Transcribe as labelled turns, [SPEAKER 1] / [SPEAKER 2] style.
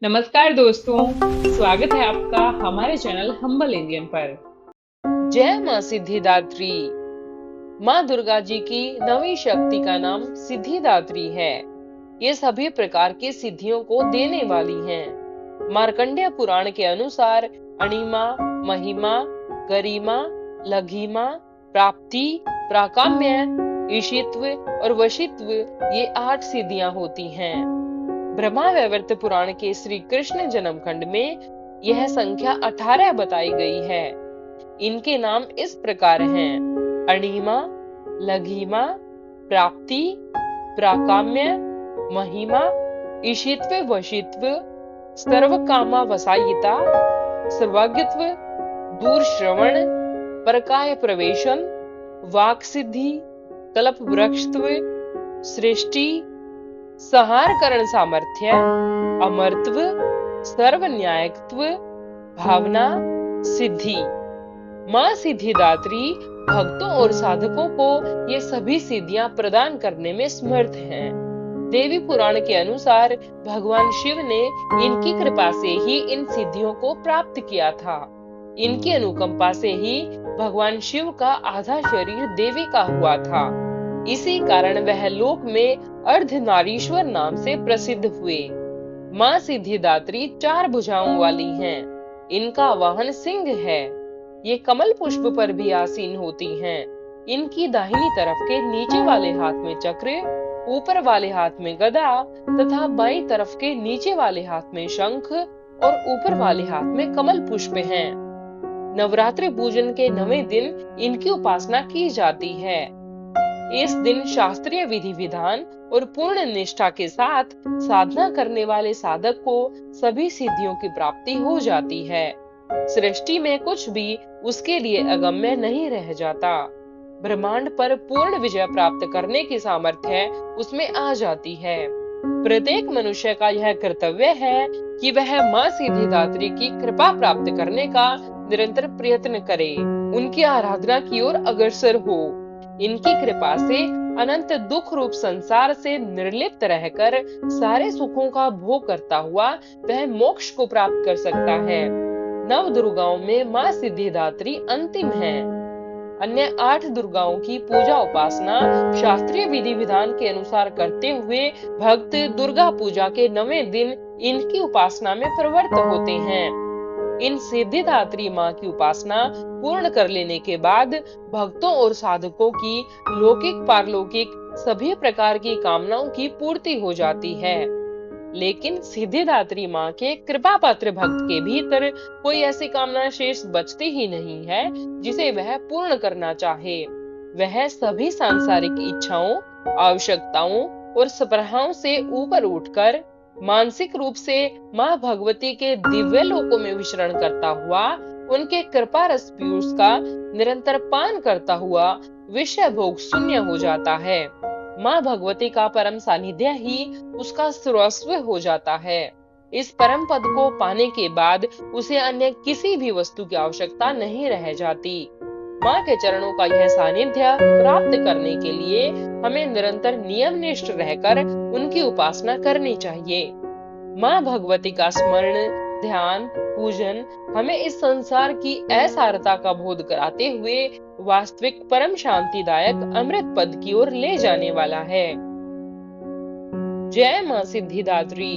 [SPEAKER 1] नमस्कार दोस्तों, स्वागत है आपका हमारे चैनल हम्बल इंडियन पर।
[SPEAKER 2] जय माँ सिद्धिदात्री। माँ दुर्गा जी की नवी शक्ति का नाम सिद्धिदात्री है। ये सभी प्रकार की सिद्धियों को देने वाली हैं। मार्कंडेय पुराण के अनुसार अणिमा, महिमा, गरिमा, लघिमा, प्राप्ति, प्राकाम्य, ईशित्व और वशित्व ये 8 सिद्धियां होती हैं। ब्रह्मा वैवर्त पुराण के श्री कृष्ण जन्मखंड में यह संख्या 18 बताई गई है। इनके नाम इस प्रकार हैं: अणिमा, लघिमा, प्राप्ति, प्राकाम्य, महिमा, ईशित्व वशित्व, सर्वकामा वसायिता, सर्वज्ञत्व, दूर श्रवण, परकाय प्रवेशन, वाक सिद्धि, कल्प वृक्षत्व, सृष्टि, संहार करण सामर्थ्य, अमरत्व, सर्व न्यायत्व, भावना, सिद्धि। माँ सिद्धिदात्री भक्तों और साधकों को ये सभी सिद्धियां प्रदान करने में समर्थ हैं। देवी पुराण के अनुसार भगवान शिव ने इनकी कृपा से ही इन सिद्धियों को प्राप्त किया था। इनकी अनुकंपा से ही भगवान शिव का आधा शरीर देवी का हुआ था। इसी कारण वह लोक में अर्धनारीश्वर नाम से प्रसिद्ध हुए। माँ सिद्धिदात्री 4 भुजाओं वाली हैं। इनका वाहन सिंह है। ये कमल पुष्प पर भी आसीन होती हैं। इनकी दाहिनी तरफ के नीचे वाले हाथ में चक्र, ऊपर वाले हाथ में गदा तथा बाईं तरफ के नीचे वाले हाथ में शंख और ऊपर वाले हाथ में कमल पुष्प हैं। नवरात्रि पूजन के 9वें दिन इनकी उपासना की जाती है। इस दिन शास्त्रीय विधि विधान और पूर्ण निष्ठा के साथ साधना करने वाले साधक को सभी सिद्धियों की प्राप्ति हो जाती है। सृष्टि में कुछ भी उसके लिए अगम्य नहीं रह जाता। ब्रह्मांड पर पूर्ण विजय प्राप्त करने की सामर्थ्य उसमें आ जाती है। प्रत्येक मनुष्य का यह कर्तव्य है कि वह माँ सिद्धिदात्री की कृपा प्राप्त करने का निरंतर प्रयत्न करे, उनकी आराधना की ओर अग्रसर हो। इनकी कृपा से अनंत दुख रूप संसार से निर्लिप्त रहकर सारे सुखों का भोग करता हुआ वह मोक्ष को प्राप्त कर सकता है। 9 दुर्गाओं में माँ सिद्धिदात्री अंतिम है। अन्य 8 दुर्गाओं की पूजा उपासना शास्त्रीय विधि विधान के अनुसार करते हुए भक्त दुर्गा पूजा के 9वें दिन इनकी उपासना में प्रवृत्त होते हैं। इन सिद्धिदात्री माँ की उपासना पूर्ण कर लेने के बाद भक्तों और साधकों की लौकिक पारलौकिक सभी प्रकार की कामनाओं की पूर्ति हो जाती है। लेकिन सिद्धिदात्री माँ के कृपा पात्र भक्त के भीतर कोई ऐसी कामना शेष बचती ही नहीं है जिसे वह पूर्ण करना चाहे। वह सभी सांसारिक इच्छाओं, आवश्यकताओं और स्पृहाओं से ऊपर उठकर मानसिक रूप से माँ भगवती के दिव्य लोकों में विचरण करता हुआ उनके कृपा रस पीयूष का निरंतर पान करता हुआ विषय भोग शून्य हो जाता है। माँ भगवती का परम सानिध्य ही उसका सर्वस्व हो जाता है। इस परम पद को पाने के बाद उसे अन्य किसी भी वस्तु की आवश्यकता नहीं रह जाती। माँ के चरणों का यह सानिध्य प्राप्त करने के लिए हमें निरंतर नियमनिष्ठ रहकर उनकी उपासना करनी चाहिए। माँ भगवती का स्मरण, ध्यान, पूजन हमें इस संसार की असारता का बोध कराते हुए वास्तविक परम शांतिदायक अमृत पद की ओर ले जाने वाला है। जय माँ सिद्धिदात्री।